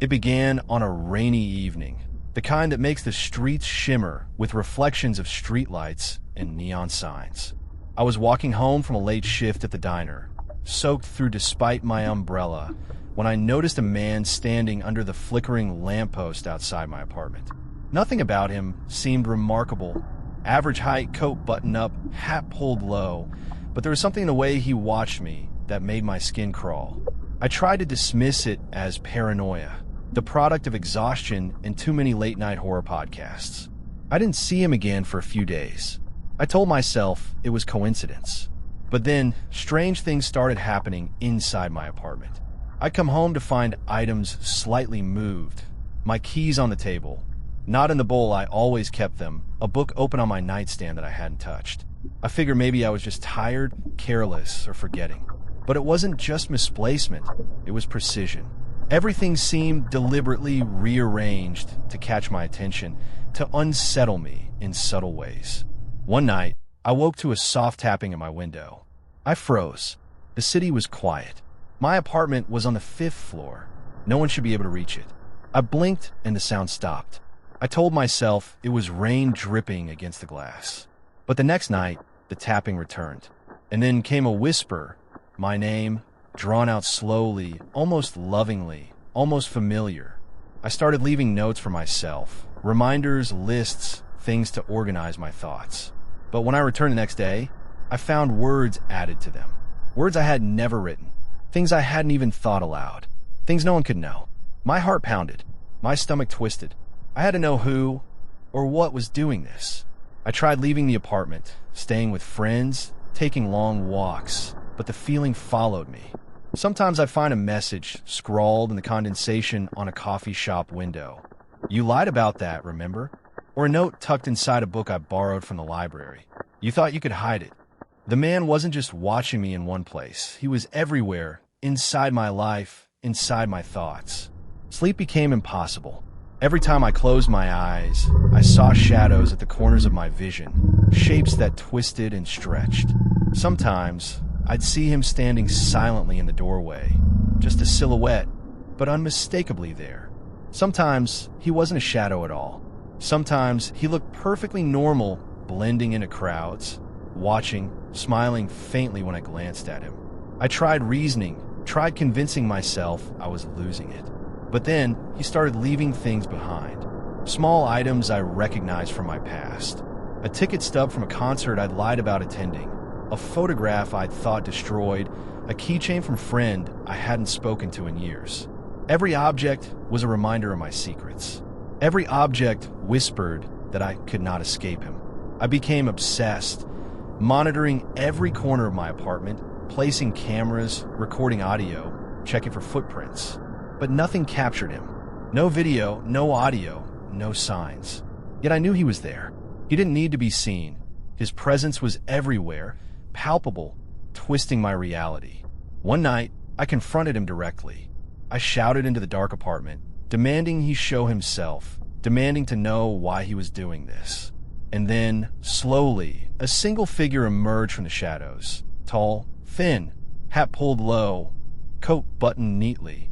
It began on a rainy evening, the kind that makes the streets shimmer with reflections of streetlights and neon signs. I was walking home from a late shift at the diner, soaked through despite my umbrella, when I noticed a man standing under the flickering lamppost outside my apartment. Nothing about him seemed remarkable. Average height, coat buttoned up, hat pulled low, but there was something in the way he watched me that made my skin crawl. I tried to dismiss it as paranoia, the product of exhaustion and too many late-night horror podcasts. I didn't see him again for a few days. I told myself it was coincidence. But then, strange things started happening inside my apartment. I'd come home to find items slightly moved, my keys on the table, not in the bowl I always kept them, a book open on my nightstand that I hadn't touched. I figured maybe I was just tired, careless, or forgetting. But it wasn't just misplacement, it was precision. Everything seemed deliberately rearranged to catch my attention, to unsettle me in subtle ways. One night, I woke to a soft tapping at my window. I froze. The city was quiet. My apartment was on the 5th floor. No one should be able to reach it. I blinked and the sound stopped. I told myself it was rain dripping against the glass. But the next night, the tapping returned. And then came a whisper, my name, drawn out slowly, almost lovingly, almost familiar. I started leaving notes for myself, reminders, lists, things to organize my thoughts. But when I returned the next day, I found words added to them. Words I had never written. Things I hadn't even thought aloud. Things no one could know. My heart pounded. My stomach twisted. I had to know who or what was doing this. I tried leaving the apartment, staying with friends, taking long walks, but the feeling followed me. Sometimes I'd find a message scrawled in the condensation on a coffee shop window. You lied about that, remember? Or a note tucked inside a book I borrowed from the library. You thought you could hide it. The man wasn't just watching me in one place. He was everywhere, inside my life, inside my thoughts. Sleep became impossible. Every time I closed my eyes, I saw shadows at the corners of my vision, shapes that twisted and stretched. Sometimes, I'd see him standing silently in the doorway, just a silhouette, but unmistakably there. Sometimes, he wasn't a shadow at all. Sometimes, he looked perfectly normal, blending into crowds, watching, smiling faintly when I glanced at him. I tried reasoning, tried convincing myself I was losing it. But then, he started leaving things behind. Small items I recognized from my past. A ticket stub from a concert I'd lied about attending. A photograph I'd thought destroyed. A keychain from a friend I hadn't spoken to in years. Every object was a reminder of my secrets. Every object whispered that I could not escape him. I became obsessed, monitoring every corner of my apartment, placing cameras, recording audio, checking for footprints. But nothing captured him. No video, no audio, no signs. Yet I knew he was there. He didn't need to be seen. His presence was everywhere, palpable, twisting my reality. One night, I confronted him directly. I shouted into the dark apartment, demanding he show himself, demanding to know why he was doing this. And then, slowly, a single figure emerged from the shadows. Tall, thin, hat pulled low, coat buttoned neatly,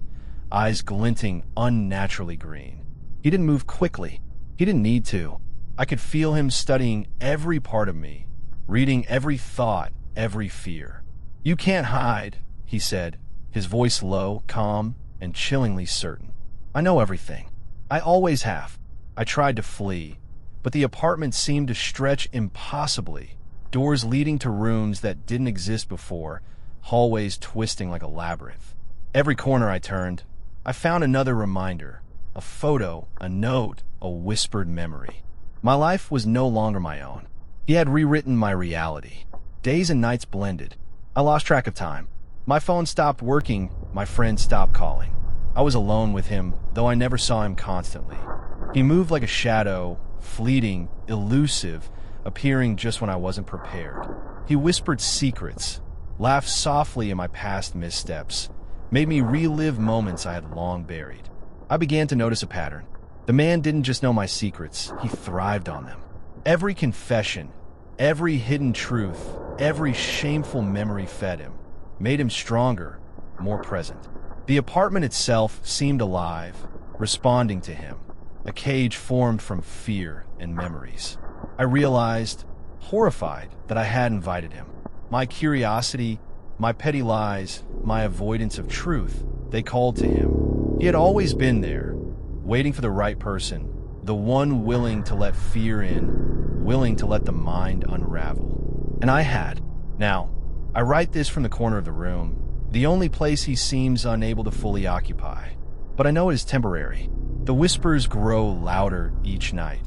eyes glinting unnaturally green. He didn't move quickly. He didn't need to. I could feel him studying every part of me, reading every thought, every fear. "You can't hide," he said, his voice low, calm, and chillingly certain. "I know everything. I always have." I tried to flee, but the apartment seemed to stretch impossibly, doors leading to rooms that didn't exist before, hallways twisting like a labyrinth. Every corner I turned, I found another reminder, a photo, a note, a whispered memory. My life was no longer my own. He had rewritten my reality. Days and nights blended. I lost track of time. My phone stopped working, my friends stopped calling. I was alone with him, though I never saw him constantly. He moved like a shadow, fleeting, elusive, appearing just when I wasn't prepared. He whispered secrets, laughed softly at my past missteps, made me relive moments I had long buried. I began to notice a pattern. The man didn't just know my secrets, he thrived on them. Every confession, every hidden truth, every shameful memory fed him, made him stronger, more present. The apartment itself seemed alive, responding to him, a cage formed from fear and memories. I realized, horrified, that I had invited him. My curiosity, my petty lies, my avoidance of truth, they called to him. He had always been there, waiting for the right person, the one willing to let fear in, willing to let the mind unravel. And I had. Now, I write this from the corner of the room, the only place he seems unable to fully occupy. But I know it is temporary. The whispers grow louder each night.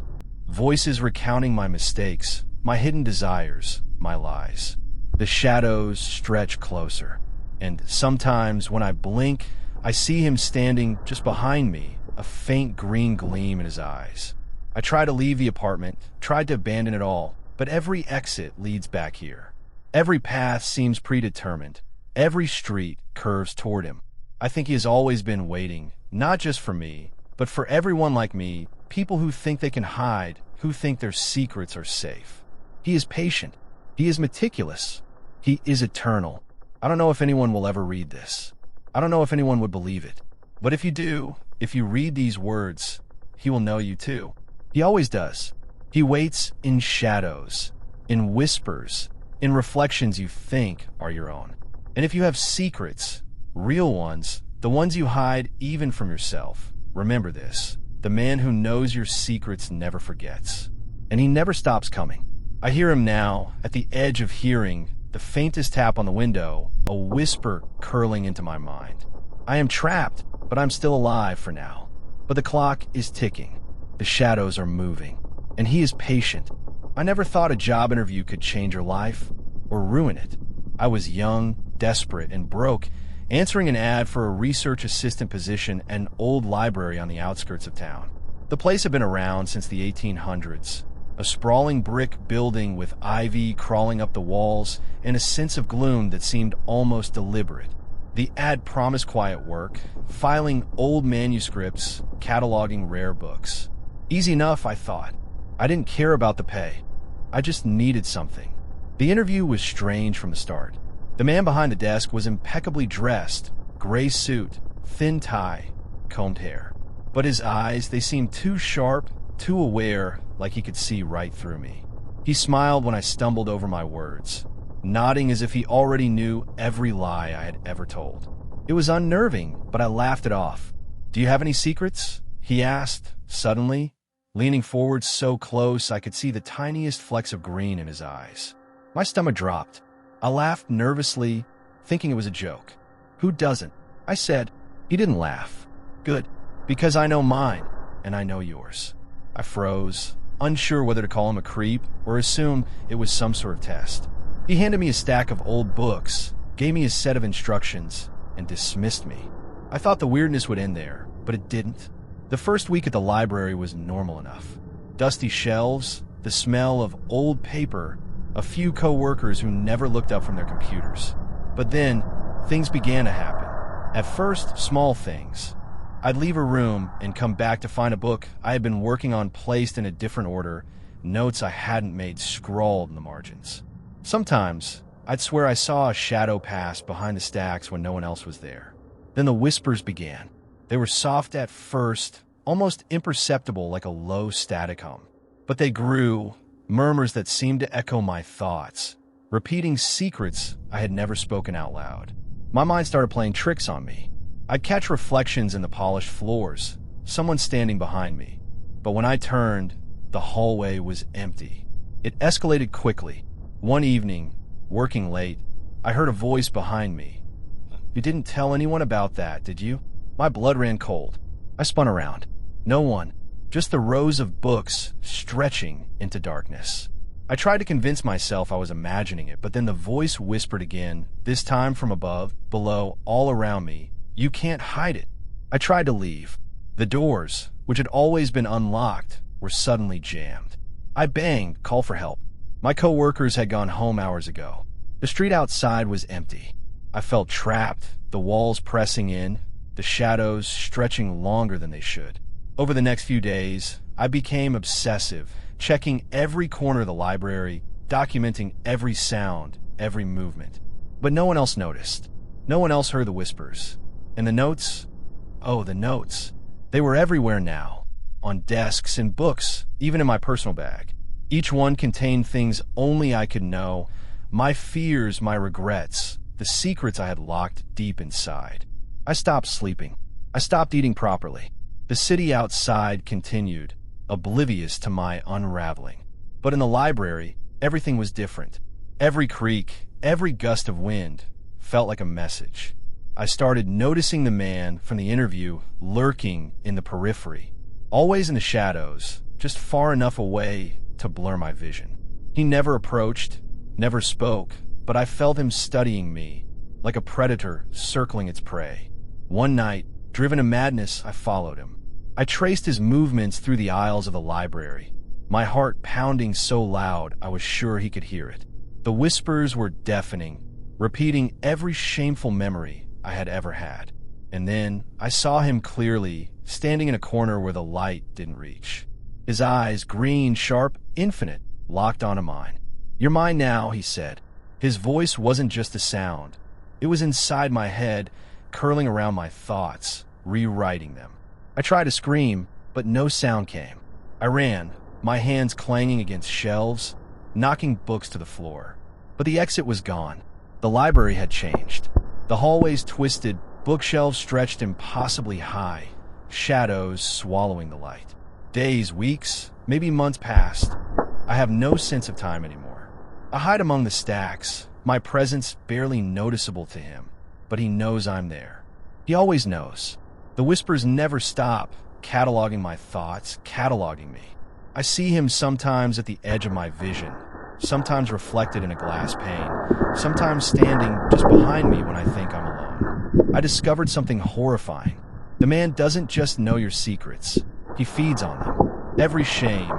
Voices recounting my mistakes, my hidden desires, my lies. The shadows stretch closer. And sometimes when I blink, I see him standing just behind me, a faint green gleam in his eyes. I try to leave the apartment, tried to abandon it all, but every exit leads back here. Every path seems predetermined. Every street curves toward him. I think he has always been waiting, not just for me, but for everyone like me, people who think they can hide, who think their secrets are safe. He is patient. He is meticulous. He is eternal. I don't know if anyone will ever read this. I don't know if anyone would believe it. But if you do, if you read these words, he will know you too. He always does. He waits in shadows, in whispers, in reflections you think are your own. And if you have secrets, real ones, the ones you hide even from yourself, remember this. The man who knows your secrets never forgets. And he never stops coming. I hear him now, at the edge of hearing, the faintest tap on the window, a whisper curling into my mind. I am trapped, but I'm still alive for now. But the clock is ticking. The shadows are moving. And he is patient. I never thought a job interview could change your life or ruin it. I was young, desperate, and broke, answering an ad for a research assistant position at an old library on the outskirts of town. The place had been around since the 1800s. A sprawling brick building with ivy crawling up the walls and a sense of gloom that seemed almost deliberate. The ad promised quiet work, filing old manuscripts, cataloging rare books. Easy enough, I thought. I didn't care about the pay. I just needed something. The interview was strange from the start. The man behind the desk was impeccably dressed, gray suit, thin tie, combed hair. But his eyes, they seemed too sharp, too aware, like he could see right through me. He smiled when I stumbled over my words, nodding as if he already knew every lie I had ever told. It was unnerving, but I laughed it off. "Do you have any secrets?" he asked, suddenly, leaning forward so close I could see the tiniest flecks of green in his eyes. My stomach dropped. I laughed nervously, thinking it was a joke. "Who doesn't?" I said. He didn't laugh. "Good, because I know mine, and I know yours." I froze, unsure whether to call him a creep or assume it was some sort of test. He handed me a stack of old books, gave me a set of instructions, and dismissed me. I thought the weirdness would end there, but it didn't. The first week at the library was normal enough. Dusty shelves, the smell of old paper, a few co-workers who never looked up from their computers. But then, things began to happen. At first, small things. I'd leave a room and come back to find a book I had been working on placed in a different order, notes I hadn't made scrawled in the margins. Sometimes, I'd swear I saw a shadow pass behind the stacks when no one else was there. Then the whispers began. They were soft at first, almost imperceptible like a low static hum. But they grew, murmurs that seemed to echo my thoughts, repeating secrets I had never spoken out loud. My mind started playing tricks on me. I'd catch reflections in the polished floors, someone standing behind me. But when I turned, the hallway was empty. It escalated quickly. One evening, working late, I heard a voice behind me. "You didn't tell anyone about that, did you?" My blood ran cold. I spun around. No one, just the rows of books stretching into darkness. I tried to convince myself I was imagining it, but then the voice whispered again, this time from above, below, all around me. "You can't hide it." I tried to leave. The doors, which had always been unlocked, were suddenly jammed. I banged, call for help. My co-workers had gone home hours ago. The street outside was empty. I felt trapped, the walls pressing in, the shadows stretching longer than they should. Over the next few days, I became obsessive, checking every corner of the library, documenting every sound, every movement. But no one else noticed. No one else heard the whispers. And the notes? Oh, the notes. They were everywhere now, on desks and books, even in my personal bag. Each one contained things only I could know, my fears, my regrets, the secrets I had locked deep inside. I stopped sleeping. I stopped eating properly. The city outside continued, oblivious to my unraveling. But in the library, everything was different. Every creak, every gust of wind felt like a message. I started noticing the man from the interview lurking in the periphery, always in the shadows, just far enough away to blur my vision. He never approached, never spoke, but I felt him studying me, like a predator circling its prey. One night, driven to madness, I followed him. I traced his movements through the aisles of the library, my heart pounding so loud I was sure he could hear it. The whispers were deafening, repeating every shameful memory I had ever had. And then I saw him clearly, standing in a corner where the light didn't reach. His eyes, green, sharp, infinite, locked onto mine. "You're mine now," he said. His voice wasn't just a sound. It was inside my head, curling around my thoughts, rewriting them. I tried to scream, but no sound came. I ran, my hands clanging against shelves, knocking books to the floor. But the exit was gone. The library had changed. The hallways twisted, bookshelves stretched impossibly high, shadows swallowing the light. Days, weeks, maybe months passed. I have no sense of time anymore. I hide among the stacks, my presence barely noticeable to him, but he knows I'm there. He always knows. The whispers never stop, cataloging my thoughts, cataloging me. I see him sometimes at the edge of my vision, sometimes reflected in a glass pane, sometimes standing just behind me when I think I'm alone. I discovered something horrifying. The man doesn't just know your secrets. He feeds on them. Every shame,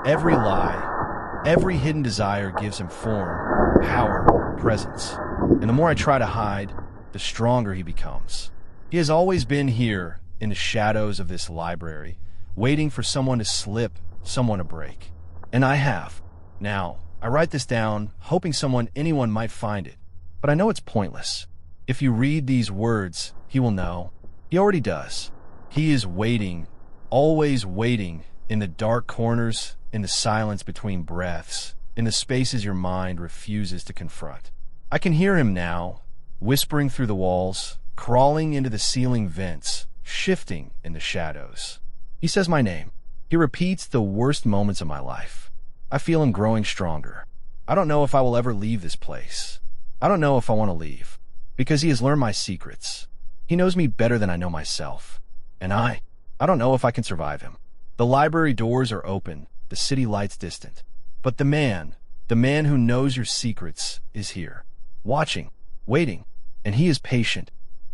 every lie, every hidden desire gives him form, power, presence. And the more I try to hide, the stronger he becomes. He has always been here in the shadows of this library, waiting for someone to slip, someone to break. And I have. Now, I write this down, hoping anyone might find it. But I know it's pointless. If you read these words, he will know. He already does. He is waiting, always waiting, in the dark corners, in the silence between breaths, in the spaces your mind refuses to confront. I can hear him now, whispering through the walls, crawling into the ceiling vents, shifting in the shadows. He says my name. He repeats the worst moments of my life. I feel him growing stronger. I don't know if I will ever leave this place. I don't know if I want to leave, because he has learned my secrets. He knows me better than I know myself. And I don't know if I can survive him. The library doors are open, the city lights distant. But the man who knows your secrets is here, watching, waiting, and he is patient.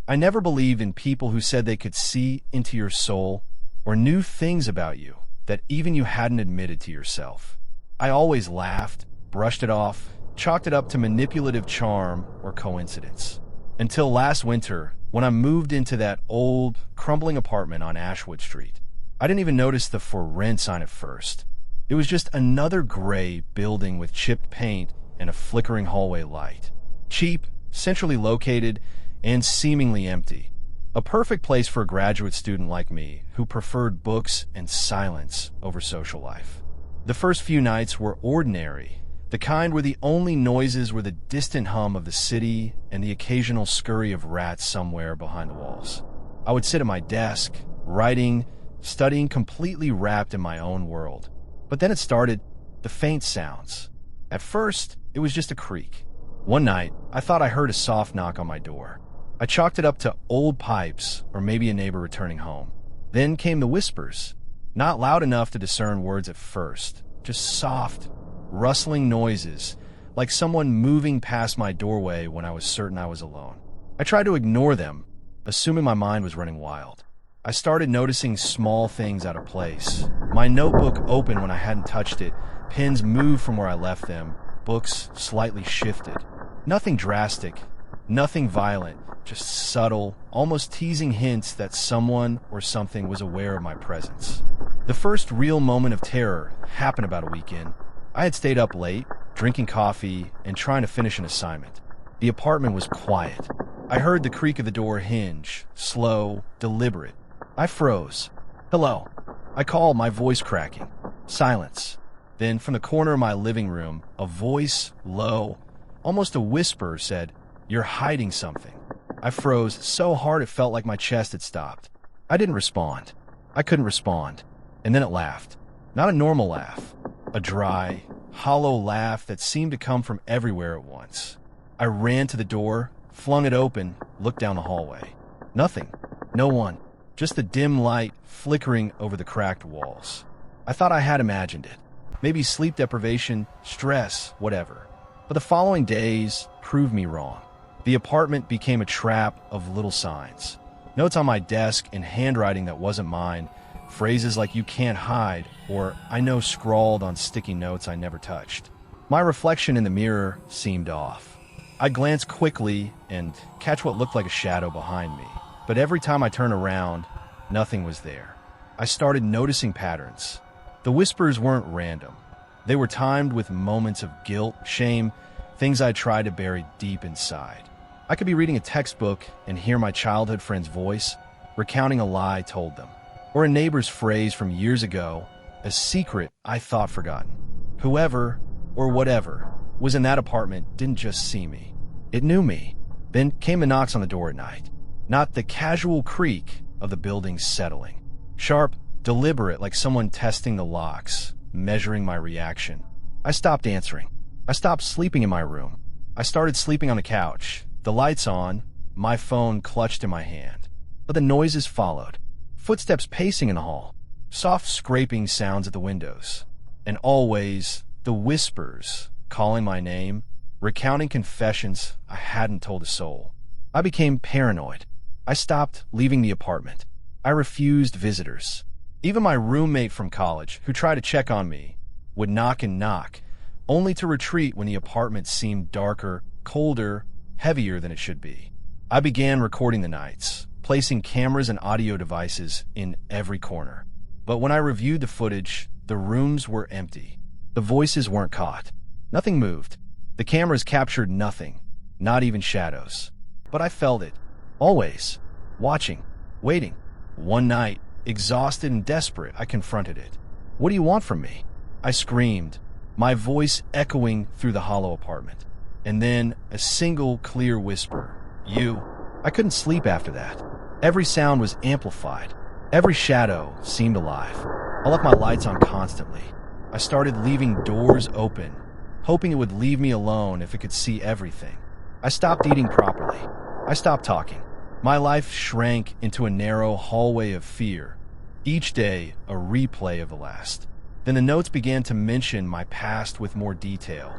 I never believed in people who said they could see into your soul or knew things about you that even you hadn't admitted to yourself. I always laughed, brushed it off, chalked it up to manipulative charm or coincidence. Until last winter, when I moved into that old, crumbling apartment on Ashwood Street. I didn't even notice the "for rent" sign at first. It was just another gray building with chipped paint and a flickering hallway light. Cheap, centrally located, and seemingly empty. A perfect place for a graduate student like me who preferred books and silence over social life. The first few nights were ordinary, the kind where the only noises were the distant hum of the city and the occasional scurry of rats somewhere behind the walls. I would sit at my desk, writing, studying, completely wrapped in my own world. But then it started, the faint sounds. At first, it was just a creak. One night, I thought I heard a soft knock on my door. I chalked it up to old pipes or maybe a neighbor returning home. Then came the whispers, not loud enough to discern words at first, just soft, rustling noises, like someone moving past my doorway when I was certain I was alone. I tried to ignore them, assuming my mind was running wild. I started noticing small things out of place. My notebook open when I hadn't touched it, pens moved from where I left them, books slightly shifted. Nothing drastic, nothing violent, just subtle, almost teasing hints that someone or something was aware of my presence. The first real moment of terror happened about a week in. I had stayed up late, drinking coffee and trying to finish an assignment. The apartment was quiet. I heard the creak of the door hinge, slow, deliberate. I froze. Hello. I called, my voice cracking. Silence. Then, from the corner of my living room, a voice, low, almost a whisper, said, "You're hiding something." I froze so hard it felt like my chest had stopped. I didn't respond. I couldn't respond. And then it laughed. Not a normal laugh. A dry, hollow laugh that seemed to come from everywhere at once. I ran to the door, flung it open, looked down the hallway. Nothing. No one. Just the dim light flickering over the cracked walls. I thought I had imagined it. Maybe sleep deprivation, stress, whatever. But the following days proved me wrong. The apartment became a trap of little signs. Notes on my desk in handwriting that wasn't mine, phrases like "you can't hide" or "I know" scrawled on sticky notes I never touched. My reflection in the mirror seemed off. I glanced quickly and catch what looked like a shadow behind me. But every time I turned around, nothing was there. I started noticing patterns. The whispers weren't random. They were timed with moments of guilt, shame, things I tried to bury deep inside. I could be reading a textbook and hear my childhood friend's voice, recounting a lie I told them, or a neighbor's phrase from years ago, a secret I thought forgotten. Whoever, or whatever, was in that apartment didn't just see me. It knew me. Then came the knocks on the door at night. Not the casual creak of the building settling. Sharp, deliberate, like someone testing the locks, measuring my reaction. I stopped answering. I stopped sleeping in my room. I started sleeping on the couch, the lights on, my phone clutched in my hand. But the noises followed. Footsteps pacing in the hall, soft scraping sounds at the windows, and always the whispers calling my name, recounting confessions I hadn't told a soul. I became paranoid. I stopped leaving the apartment. I refused visitors. Even my roommate from college, who tried to check on me, would knock and knock, only to retreat when the apartment seemed darker, colder, heavier than it should be. I began recording the nights, placing cameras and audio devices in every corner. But when I reviewed the footage, the rooms were empty. The voices weren't caught. Nothing moved. The cameras captured nothing, not even shadows. But I felt it. Always. Watching. Waiting. One night, exhausted and desperate, I confronted it. "What do you want from me?" I screamed, my voice echoing through the hollow apartment. And then a single clear whisper. "You." I couldn't sleep after that. Every sound was amplified. Every shadow seemed alive. I left my lights on constantly. I started leaving doors open, hoping it would leave me alone if it could see everything. I stopped eating properly. I stopped talking. My life shrank into a narrow hallway of fear. Each day, a replay of the last. Then the notes began to mention my past with more detail.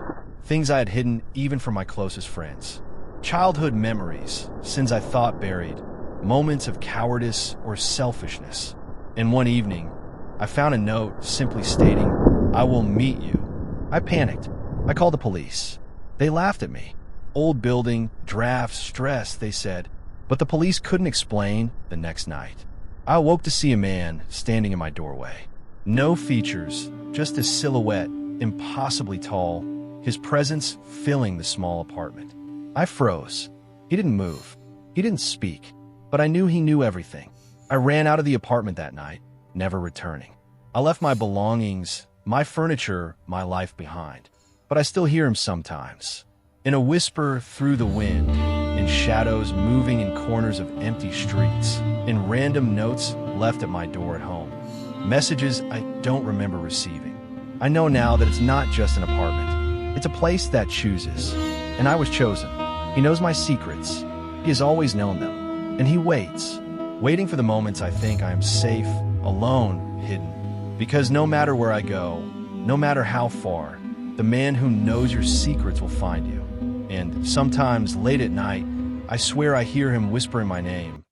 Things I had hidden even from my closest friends. Childhood memories, sins I thought buried, moments of cowardice or selfishness. And one evening, I found a note simply stating, "I will meet you." I panicked. I called the police. They laughed at me. "Old building, drafts, stress," they said. But the police couldn't explain the next night. I awoke to see a man standing in my doorway. No features, just a silhouette, impossibly tall, his presence filling the small apartment. I froze. He didn't move. He didn't speak. But I knew he knew everything. I ran out of the apartment that night, never returning. I left my belongings, my furniture, my life behind. But I still hear him sometimes. In a whisper through the wind, in shadows moving in corners of empty streets, in random notes left at my door at home. Messages I don't remember receiving. I know now that it's not just an apartment. It's a place that chooses. And I was chosen. He knows my secrets. He has always known them. And he waits, waiting for the moments I think I am safe, alone, hidden. Because no matter where I go, no matter how far, the man who knows your secrets will find you. And sometimes late at night, I swear I hear him whispering my name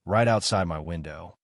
right outside my window.